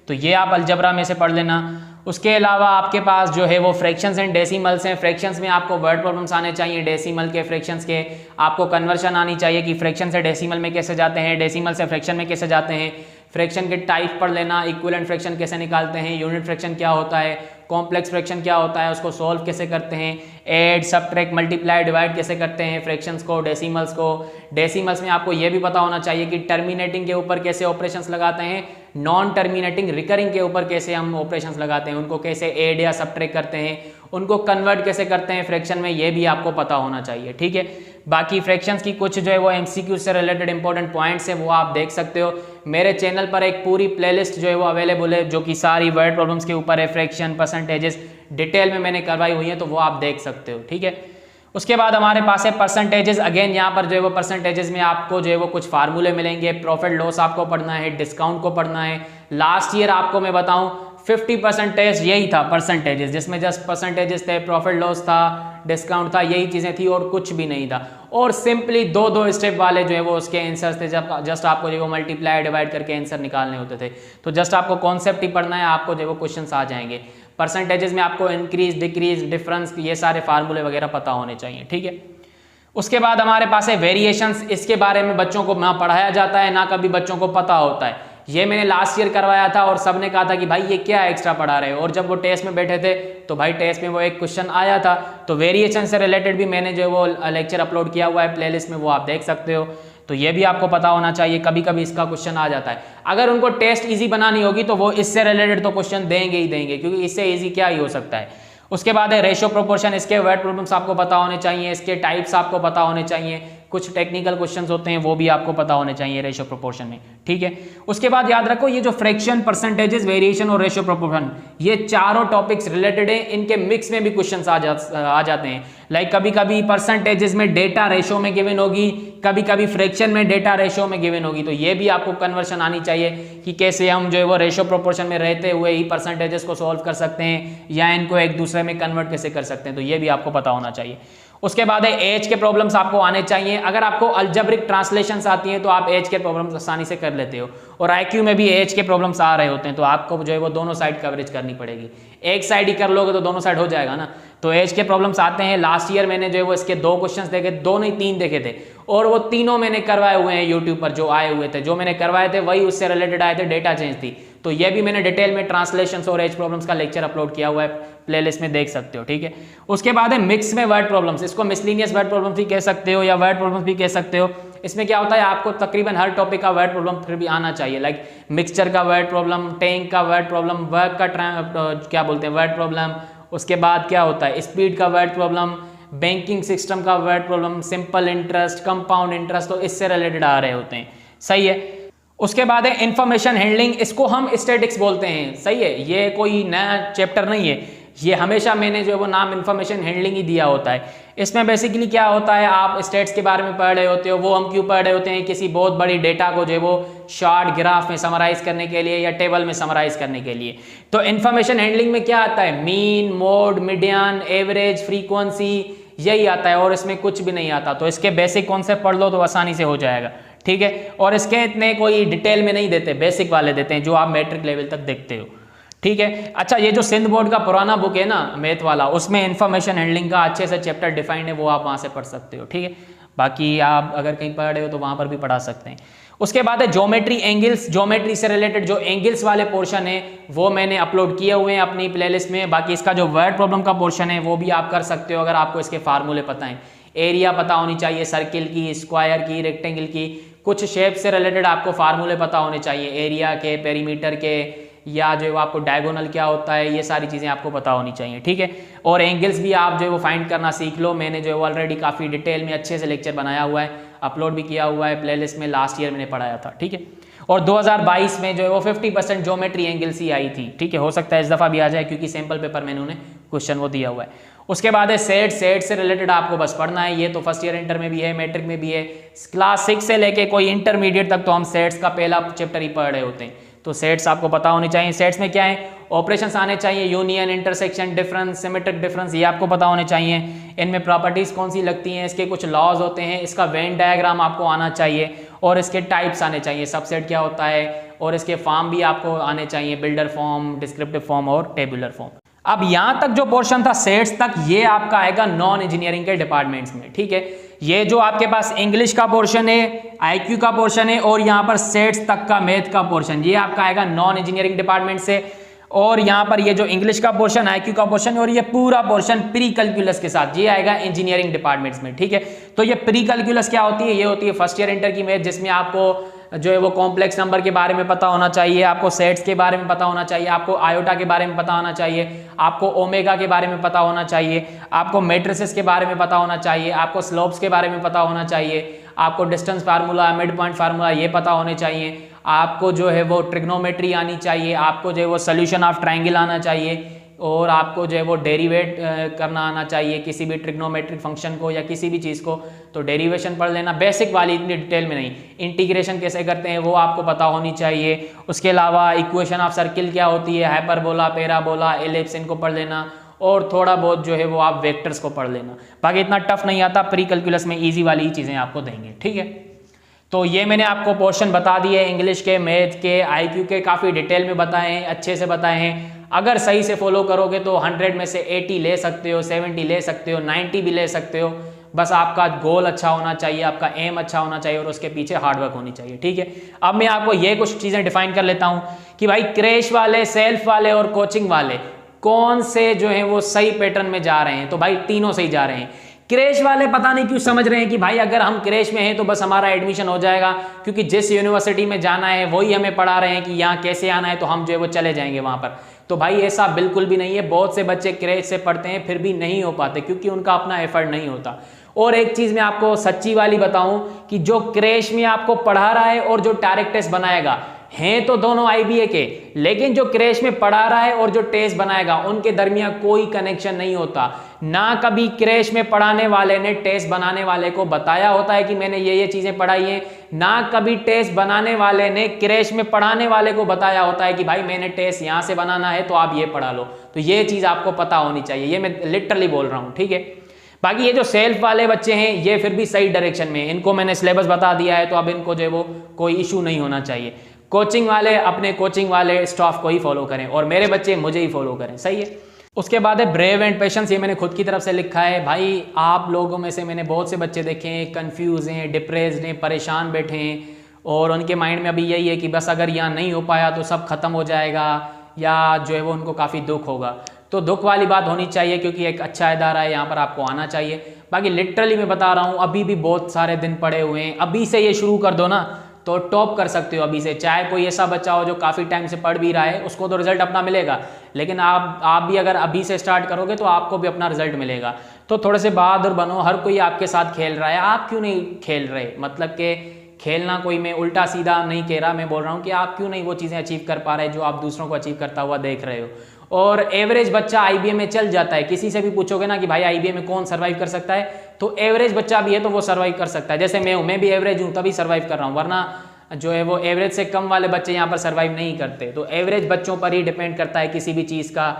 तो ये आप अलजेब्रा में से पढ़ लेना। उसके अलावा आपके पास जो है वो फ्रैक्शंस एंड डेसिमल्स हैं। फ्रैक्शंस में आपको वर्ड प्रॉब्लम्स आने चाहिए, डेसिमल के, फ्रैक्शंस के। आपको कन्वर्शन आनी चाहिए कि फ्रैक्शन से डेसिमल में कैसे जाते हैं, डेसिमल से फ्रैक्शन में कैसे जाते हैं। फ्रैक्शन के टाइप पढ़ लेना, इक्विवेलेंट फ्रैक्शन कैसे निकालते हैं, यूनिट फ्रैक्शन क्या होता है, कॉम्प्लेक्स फ्रैक्शन क्या होता है, उसको सॉल्व कैसे करते हैं, ऐड सबट्रैक्ट मल्टीप्लाई डिवाइड कैसे करते हैं फ्रैक्शंस को, डेसिमल्स को। डेसिमल्स में आपको ये भी पता होना चाहिए कि टर्मिनेटिंग के ऊपर कैसे ऑपरेशंस लगाते हैं, नॉन टर्मिनेटिंग रिकरिंग के ऊपर कैसे हम ऑपरेशंस लगाते हैं, उनको कैसे ऐड या सबट्रैक्ट करते हैं, उनको कन्वर्ट कैसे करते हैं फ्रैक्शन में, ये भी आपको पता होना चाहिए, ठीक है। बाकी फ्रैक्शंस की कुछ जो है वो एमसीक्यू से रिलेटेड इंपॉर्टेंट पॉइंट्स हैं, वो आप देख सकते हो। मेरे चैनल पर एक पूरी प्लेलिस्ट जो है वो अवेलेबल है, जो कि सारी वर्ड प्रॉब्लम्स के ऊपर है, फ्रैक्शन, परसेंटेजेस डिटेल में मैंने करवाई हुई है, तो वो आप देख सकते हो, ठीक है। उसके बाद हमारे पास है परसेंटेजेस। अगेन यहाँ पर जो है वो परसेंटेजेस में आपको जो है वो कुछ फार्मूले मिलेंगे। प्रॉफिट लॉस आपको पढ़ना है, डिस्काउंट को पढ़ना है। लास्ट ईयर आपको मैं बताऊं 50% टेस्ट यही था, परसेंटेजेस, जिसमें जस्ट परसेंटेजेस थे, प्रॉफिट लॉस था, डिस्काउंट था, यही चीज़ें थी और कुछ भी नहीं था। और सिंपली दो स्टेप वाले जो है वो उसके आंसर्स थे, जब जस्ट आपको जो वो मल्टीप्लाई डिवाइड करके आंसर निकालने होते थे। तो जस्ट आपको कॉन्सेप्ट ही पढ़ना है, आपको जो वो क्वेश्चंस आ जाएंगे। परसेंटेजेस में आपको इंक्रीज, डिक्रीज, डिफरेंस, ये सारे फार्मूले वगैरह पता होने चाहिए, ठीक है। उसके बाद हमारे पास है वेरिएशंस। इसके बारे में बच्चों को ना पढ़ाया जाता है, ना कभी बच्चों को पता होता है। ये मैंने लास्ट ईयर करवाया था और सबने कहा था कि भाई ये क्या एक्स्ट्रा पढ़ा रहे हो, और जब वो टेस्ट में बैठे थे तो भाई टेस्ट में वो एक क्वेश्चन आया था। तो वेरिएशन से रिलेटेड भी मैंने जो वो लेक्चर अपलोड किया हुआ है प्लेलिस्ट में, वो आप देख सकते हो। तो ये भी आपको पता होना चाहिए, कभी कभी इसका क्वेश्चन आ जाता है। अगर उनको टेस्ट ईजी बनानी होगी तो वो इससे रिलेटेड तो क्वेश्चन देंगे ही देंगे, क्योंकि इससे ईजी क्या ही हो सकता है। उसके बाद है रेशियो प्रोपोर्शन। इसके वर्ड प्रॉब्लम्स आपको पता होने चाहिए, इसके टाइप्स आपको पता होने चाहिए, कुछ टेक्निकल क्वेश्चंस होते हैं वो भी आपको पता होने चाहिए रेशियो प्रोपोर्शन में, ठीक है। उसके बाद याद रखो ये जो फ्रैक्शन, परसेंटेजेस, वेरिएशन और रेशियो प्रोपोर्शन, ये चारों टॉपिक्स रिलेटेड है। इनके मिक्स में भी क्वेश्चंस आ जाते हैं। लाइक कभी कभी परसेंटेजेस में डेटा रेशियो में गिवन होगी, कभी कभी फ्रैक्शन में डेटा रेशियो में गिवन होगी। तो ये भी आपको कन्वर्शन आनी चाहिए कि कैसे हम जो है वो रेशियो प्रोपोर्शन में रहते हुए ही परसेंटेजेस को सॉल्व कर सकते हैं, या इनको एक दूसरे में कन्वर्ट कैसे कर सकते हैं। तो ये भी आपको पता होना चाहिए। उसके बाद है एज के प्रॉब्लम्स आपको आने चाहिए। अगर आपको अलजेब्रिक ट्रांसलेशंस आती हैं तो आप एज के प्रॉब्लम्स आसानी से कर लेते हो, और आईक्यू में भी एज के प्रॉब्लम्स आ रहे होते हैं, तो आपको जो है वो दोनों साइड कवरेज करनी पड़ेगी। एक साइड ही कर लोगे तो दोनों साइड हो जाएगा ना। तो एज के प्रॉब्लम्स आते हैं। लास्ट ईयर मैंने जो है वो इसके 2 क्वेश्चंस देखे, 2 नहीं 3 देखे थे, और वो तीनों मैंने करवाए हुए हैं यूट्यूब पर। जो आए हुए थे, जो मैंने करवाए थे वही उससे रिलेटेड आए थे, डेटा चेंज थी। तो ये भी मैंने डिटेल में ट्रांसलेशंस और एज प्रॉब्लम्स का लेक्चर अपलोड किया हुआ है, प्लेलिस्ट में देख सकते हो, ठीक है। उसके बाद है मिक्स में वर्ड प्रॉब्लम्स। इसको मिसलिनियस वर्ड प्रॉब्लम्स भी कह सकते हो या वर्ड प्रॉब्लम्स भी कह सकते हो। इसमें क्या होता है, आपको तकरीबन हर टॉपिक का वर्ड प्रॉब्लम फिर भी आना चाहिए। लाइक मिक्सचर का वर्ड प्रॉब्लम, टैंक का वर्ड प्रॉब्लम, वर्क का क्या बोलते हैं वर्ड प्रॉब्लम। उसके बाद क्या होता है, स्पीड का वर्ड प्रॉब्लम, बैंकिंग सिस्टम का word problem, simple interest, compound interest, तो इससे रिलेटेड आ रहे होते हैं, सही है। उसके बाद है इंफॉर्मेशन हैंडलिंग। इसको हम स्टैटिक्स बोलते हैं, सही है। ये कोई नया चैप्टर नहीं है, ये हमेशा मैंने जो है वो नाम इंफॉर्मेशन हैंडलिंग ही दिया होता है। इसमें बेसिकली क्या होता है, आप स्टेट्स के बारे में पढ़ रहे होते हो। वो हम क्यों पढ़ रहे होते हैं, किसी बहुत बड़ी डेटा को जो है वो शॉर्ट ग्राफ में समराइज करने के लिए या टेबल में समराइज करने के लिए। तो इंफॉर्मेशन हैंडलिंग में क्या आता है, mean, mode, median, average, frequency, यही आता है, और इसमें कुछ भी नहीं आता। तो इसके बेसिक कॉन्सेप्ट पढ़ लो तो आसानी से हो जाएगा, ठीक है। और इसके इतने कोई डिटेल में नहीं देते, बेसिक वाले देते हैं जो आप मैट्रिक लेवल तक देखते हो, ठीक है। अच्छा, ये जो सिंध बोर्ड का पुराना बुक है ना मैथ वाला, उसमें इंफॉर्मेशन हैंडलिंग का अच्छे से चैप्टर डिफाइंड है, वो आप वहाँ से पढ़ सकते हो, ठीक है। बाकी आप अगर कहीं पढ़ रहे हो तो वहाँ पर भी पढ़ा सकते हैं। उसके बाद है ज्योमेट्री, एंगल्स। ज्योमेट्री से रिलेटेड जो एंगल्स वाले पोर्शन है वो मैंने अपलोड किए हुए हैं अपनी प्लेलिस्ट में। बाकी इसका जो वर्ड प्रॉब्लम का पोर्शन है वो भी आप कर सकते हो अगर आपको इसके फार्मूले पता है। एरिया पता होनी चाहिए, सर्किल की, स्क्वायर की, रेक्टेंगल की, कुछ शेप से रिलेटेड आपको फार्मूले पता होने चाहिए, एरिया के, पेरीमीटर के, या जो है आपको डायगोनल क्या होता है, ये सारी चीज़ें आपको पता होनी चाहिए, ठीक है। और एंगल्स भी आप जो है वो फाइंड करना सीख लो। मैंने जो है ऑलरेडी काफ़ी डिटेल में अच्छे से लेक्चर बनाया हुआ है, अपलोड भी किया हुआ है प्लेलिस्ट में, लास्ट ईयर मैंने पढ़ाया था, ठीक है। और 2022 में जो है वो 50% ज्योमेट्री एंगल्स ही आई थी, ठीक है। हो सकता है इस दफ़ा भी आ जाए क्योंकि सैम्पल पेपर में उन्होंने क्वेश्चन वो दिया हुआ है। उसके बाद है सेट। सेट से रिलेटेड आपको बस पढ़ना है, ये तो फर्स्ट ईयर इंटर में भी है, मैट्रिक में भी है। क्लास 6 से लेके कोई इंटरमीडिएट तक तो हम सेट्स का पहला चैप्टर ही पढ़ रहे होते हैं। तो सेट्स आपको पता होनी चाहिए। सेट्स में क्या है, ऑपरेशंस आने चाहिए, union, intersection, difference, symmetric difference, ये आपको पता होने चाहिए। इनमें प्रॉपर्टीज कौन सी लगती हैं, इसके कुछ लॉज होते हैं, इसका वेन डायग्राम आपको आना चाहिए, और इसके टाइप्स आने चाहिए, सबसेट क्या होता है, और इसके फॉर्म भी आपको आने चाहिए, बिल्डर फॉर्म, डिस्क्रिप्टिव फॉर्म और टेबुलर फॉर्म। अब यहाँ तक जो पोर्शन था सेट्स तक, ये आपका आएगा नॉन इंजीनियरिंग के डिपार्टमेंट्स में, ठीक है। ये जो आपके पास इंग्लिश का पोर्शन है, आईक्यू का पोर्शन है, और यहाँ पर सेट्स तक का मैथ का पोर्शन, ये आपका आएगा नॉन इंजीनियरिंग डिपार्टमेंट से। और यहाँ पर ये जो इंग्लिश का पोर्शन, आईक्यू का पोर्शन, और ये पूरा पोर्शन प्री कैलकुलस के साथ, ये आएगा इंजीनियरिंग डिपार्टमेंट्स में, ठीक है। तो ये प्री कैलकुलस क्या होती है, ये होती है फर्स्ट ईयर इंटर की मैथ, जिसमें आपको जो है वो कॉम्प्लेक्स नंबर के बारे में पता होना चाहिए, आपको सेट्स के बारे में पता होना चाहिए, आपको आयोटा के बारे में पता होना चाहिए, आपको ओमेगा के बारे में पता होना चाहिए, आपको मैट्रिसेस के बारे में पता होना चाहिए, आपको स्लोप्स के बारे में पता होना चाहिए, आपको distance formula, mid point formula ये पता होने चाहिए, आपको जो है वो ट्रिग्नोमेट्री आनी चाहिए, आपको जो है वो सोल्यूशन ऑफ ट्रायंगल आना चाहिए, और आपको जो है वो डेरिवेट करना आना चाहिए किसी भी ट्रिग्नोमेट्रिक फंक्शन को या किसी भी चीज़ को, तो डेरिवेशन पढ़ लेना, बेसिक वाली, इतनी डिटेल में नहीं। इंटीग्रेशन कैसे करते हैं वो आपको पता होनी चाहिए। उसके अलावा इक्वेशन ऑफ सर्किल क्या होती है, हाइपरबोला, पैराबोला, एलिप्स, इनको पढ़ लेना, और थोड़ा बहुत जो है वो आप वेक्टर्स को पढ़ लेना। बाकी इतना टफ नहीं आता, प्री कैलकुलस में ईजी वाली चीज़ें आपको देंगे, ठीक है। तो ये मैंने आपको पोर्शन बता दिए, इंग्लिश के, मैथ के, आईक्यू के, काफ़ी डिटेल में बताए हैं, अच्छे से बताए हैं। अगर सही से फॉलो करोगे तो 100 में से 80 ले सकते हो, 70 ले सकते हो, 90 भी ले सकते हो। बस आपका गोल अच्छा होना चाहिए, आपका एम अच्छा होना चाहिए और उसके पीछे हार्डवर्क होनी चाहिए, ठीक है। अब मैं आपको ये कुछ चीज़ें डिफाइन कर लेता हूँ कि भाई क्रैश वाले, सेल्फ वाले और कोचिंग वाले कौन से जो है वो सही पैटर्न में जा रहे हैं। तो भाई तीनों सही जा रहे हैं। क्रैश वाले पता नहीं क्यों समझ रहे हैं कि भाई अगर हम क्रैश में हैं तो बस हमारा एडमिशन हो जाएगा, क्योंकि जिस यूनिवर्सिटी में जाना है वही हमें पढ़ा रहे हैं कि यहाँ कैसे आना है, तो हम जो है वो चले जाएंगे वहाँ पर। तो भाई ऐसा बिल्कुल भी नहीं है। बहुत से बच्चे क्रैश से पढ़ते हैं फिर भी नहीं हो पाते, क्योंकि उनका अपना एफर्ट नहीं होता। और एक चीज़ मैं आपको सच्ची वाली बताऊं कि जो क्रैश में आपको पढ़ा रहा है और जो डायरेक्ट टेस्ट बनाएगा, हैं तो दोनों आईबीए के, लेकिन जो क्रैश में पढ़ा रहा है और जो टेस्ट बनाएगा उनके दरमियान कोई कनेक्शन नहीं होता। ना कभी क्रैश में पढ़ाने वाले ने टेस्ट बनाने वाले को बताया होता है कि मैंने ये चीजें पढ़ाई हैं, ना कभी टेस्ट बनाने वाले ने क्रैश में पढ़ाने वाले को बताया होता है कि भाई मैंने टेस्ट यहां से बनाना है तो आप ये पढ़ा लो। तो ये चीज आपको पता होनी चाहिए, ये मैं लिटरली बोल रहा हूं, ठीक है। बाकी ये जो सेल्फ वाले बच्चे हैं ये फिर भी सही डायरेक्शन में, इनको मैंने सिलेबस बता दिया है तो अब इनको जो है वो कोई इशू नहीं होना चाहिए। कोचिंग वाले अपने कोचिंग वाले स्टाफ को ही फॉलो करें और मेरे बच्चे मुझे ही फॉलो करें, सही है। उसके बाद है ब्रेव एंड पेशेंस, ये मैंने खुद की तरफ से लिखा है। भाई आप लोगों में से मैंने बहुत से बच्चे देखे हैं कंफ्यूज हैं, डिप्रेस्ड हैं, परेशान बैठे हैं और उनके माइंड में अभी यही है कि बस अगर यहाँ नहीं हो पाया तो सब खत्म हो जाएगा या जो है वो उनको काफ़ी दुख होगा। तो दुख वाली बात होनी चाहिए, क्योंकि एक अच्छा इदारा है, यहाँ पर आपको आना चाहिए। बाकी लिटरली मैं बता रहा हूँ अभी भी बहुत सारे दिन पड़े हुए हैं, अभी से ये शुरू कर दो ना तो टॉप कर सकते हो अभी से। चाहे कोई ऐसा बच्चा हो जो काफ़ी टाइम से पढ़ भी रहा है, उसको तो रिजल्ट अपना मिलेगा, लेकिन आप भी अगर अभी से स्टार्ट करोगे तो आपको भी अपना रिजल्ट मिलेगा। तो थोड़े से बहादुर बनो, हर कोई आपके साथ खेल रहा है, आप क्यों नहीं खेल रहे। मतलब कि खेलना कोई मैं उल्टा सीधा नहीं कह रहा, मैं बोल रहा हूँ कि आप क्यों नहीं वो चीज़ें अचीव कर पा रहे जो आप दूसरों को अचीव करता हुआ देख रहे हो। और एवरेज बच्चा आईबीएम में चल जाता है। किसी से भी पूछोगे ना कि भाई आईबीएम में कौन सर्वाइव कर सकता है, तो एवरेज बच्चा भी है तो वो सर्वाइव कर सकता है। जैसे मैं भी एवरेज हूँ तभी सर्वाइव कर रहा हूँ, वरना जो है वो एवरेज से कम वाले बच्चे यहाँ पर सर्वाइव नहीं करते। तो एवरेज बच्चों पर ही डिपेंड करता है किसी भी चीज़ का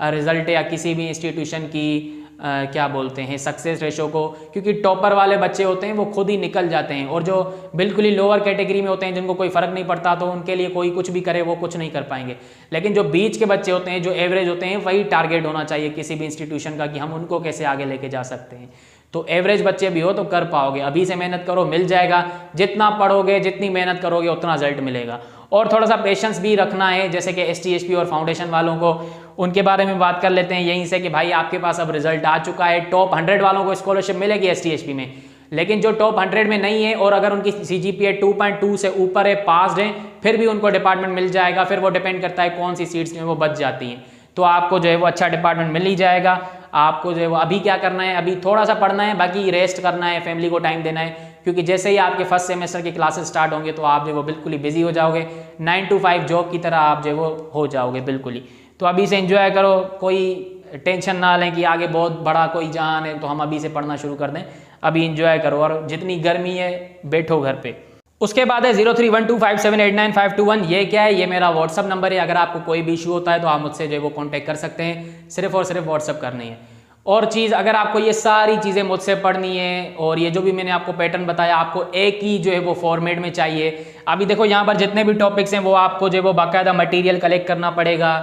रिजल्ट या किसी भी इंस्टीट्यूशन की क्या बोलते हैं सक्सेस रेशो को, क्योंकि टॉपर वाले बच्चे होते हैं वो खुद ही निकल जाते हैं और जो बिल्कुल ही लोअर कैटेगरी में होते हैं जिनको कोई फर्क नहीं पड़ता तो उनके लिए कोई कुछ भी करे वो कुछ नहीं कर पाएंगे। लेकिन जो बीच के बच्चे होते हैं, जो एवरेज होते हैं, वही टारगेट होना चाहिए किसी भी इंस्टीट्यूशन का कि हम उनको कैसे आगे लेके जा सकते हैं। तो एवरेज बच्चे भी हो तो कर पाओगे, अभी से मेहनत करो, मिल जाएगा। जितना पढ़ोगे, जितनी मेहनत करोगे उतना रिजल्ट मिलेगा। और थोड़ा सा पेशेंस भी रखना है, जैसे कि ST HP और फाउंडेशन वालों को, उनके बारे में बात कर लेते हैं यहीं से कि भाई आपके पास अब रिजल्ट आ चुका है। टॉप 100 वालों को स्कॉलरशिप मिलेगी ST HP में, लेकिन जो टॉप 100 में नहीं है और अगर उनकी CGPA 2.2 से ऊपर है, पास्ड है, फिर भी उनको डिपार्टमेंट मिल जाएगा। फिर वो डिपेंड करता है कौन सी सीट्स में वो बच जाती हैं, तो आपको जो है वो अच्छा डिपार्टमेंट मिल ही जाएगा। आपको जो है वो अभी क्या करना है, अभी थोड़ा सा पढ़ना है, बाकी रेस्ट करना है, फैमिली को टाइम देना है, क्योंकि जैसे ही आपके फर्स्ट सेमेस्टर की क्लासेस स्टार्ट होंगे तो आप जो है वो बिल्कुल ही बिजी हो जाओगे। 9 to 5 जॉब की तरह आप जो है वो हो जाओगे बिल्कुल ही। तो अभी से एंजॉय करो, कोई टेंशन ना लें कि आगे बहुत बड़ा कोई जहान है तो हम अभी से पढ़ना शुरू कर दें। अभी एंजॉय करो और जितनी गर्मी है बैठो घर पे। उसके बाद है 0312578951। ये क्या है, ये मेरा व्हाट्सअप नंबर है। अगर आपको कोई भी इशू होता है तो आप मुझसे जो है वो कॉन्टैक्ट कर सकते हैं, सिर्फ और सिर्फ व्हाट्सअप करनी है। और चीज़, अगर आपको ये सारी चीज़ें मुझसे पढ़नी है और ये जो भी मैंने आपको पैटर्न बताया आपको एक ही जो है वो फॉर्मेट में चाहिए। अभी देखो यहाँ पर जितने भी टॉपिक्स हैं वो आपको जो है वो बाकायदा मटेरियल कलेक्ट करना पड़ेगा।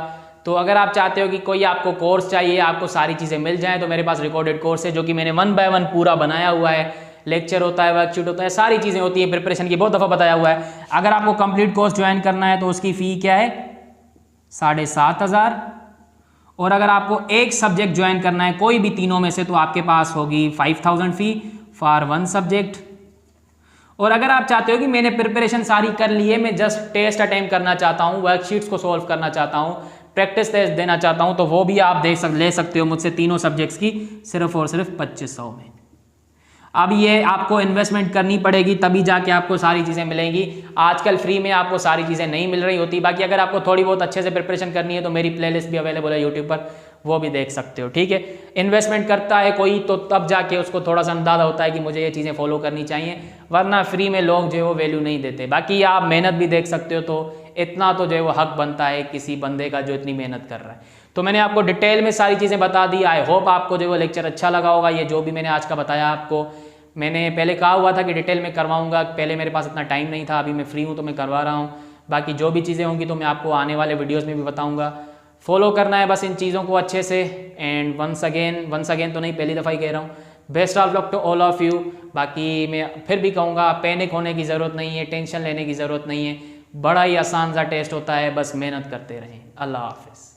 तो अगर आप चाहते हो कि कोई आपको कोर्स चाहिए, आपको सारी चीज़ें मिल जाएँ, तो मेरे पास रिकॉर्डेड कोर्स है जो कि मैंने 1 by 1 पूरा बनाया हुआ है। लेक्चर होता है, वर्कशीट होता है, सारी चीज़ें होती हैं प्रिपरेशन की, बहुत दफ़ा बताया हुआ है। अगर आपको कंप्लीट कोर्स ज्वाइन करना है तो उसकी फ़ी क्या है, 7,500। और अगर आपको एक सब्जेक्ट ज्वाइन करना है कोई भी तीनों में से तो आपके पास होगी 5,000 फ़ी फॉर 1 सब्जेक्ट। और अगर आप चाहते हो कि मैंने प्रिपरेशन सारी कर ली है, मैं जस्ट टेस्ट अटेम्प्ट करना चाहता हूँ, वर्कशीट्स को सॉल्व करना चाहता हूँ, प्रैक्टिस टेस्ट देना चाहता हूँ, तो वो भी आप ले सकते हो मुझसे तीनों सब्जेक्ट्स की सिर्फ और सिर्फ 2,500 में। अब ये आपको इन्वेस्टमेंट करनी पड़ेगी तभी जाके आपको सारी चीज़ें मिलेंगी। आजकल फ्री में आपको सारी चीज़ें नहीं मिल रही होती। बाकी अगर आपको थोड़ी बहुत अच्छे से प्रिपरेशन करनी है तो मेरी प्लेलिस्ट भी अवेलेबल है यूट्यूब पर, वो भी देख सकते हो। ठीक है, इन्वेस्टमेंट करता है कोई तो तब जाके उसको थोड़ा सा अंदाजा होता है कि मुझे ये चीज़ें फॉलो करनी चाहिए, वरना फ्री में लोग जो है वो वैल्यू नहीं देते। बाकी आप मेहनत भी देख सकते हो, तो इतना तो जो है वो हक बनता है किसी बंदे का जो इतनी मेहनत कर रहा है। तो मैंने आपको डिटेल में सारी चीज़ें बता दी। आई होप आपको जो वो लेक्चर अच्छा लगा होगा। ये जो भी मैंने आज का बताया आपको, मैंने पहले कहा हुआ था कि डिटेल में करवाऊंगा, पहले मेरे पास इतना टाइम नहीं था, अभी मैं फ्री हूँ तो मैं करवा रहा हूँ। बाकी जो भी चीज़ें होंगी तो मैं आपको आने वाले वीडियोज़ में भी बताऊँगा। फॉलो करना है बस इन चीज़ों को अच्छे से। एंड वंस अगेन तो नहीं, पहली दफ़ा ही कह रहा हूँ, best of luck to all of you. बाकी मैं फिर भी कहूँगा, पैनिक होने की ज़रूरत नहीं है, टेंशन लेने की ज़रूरत नहीं है, बड़ा ही आसान सा टेस्ट होता है, बस मेहनत करते रहें। अल्लाह हाफिज़।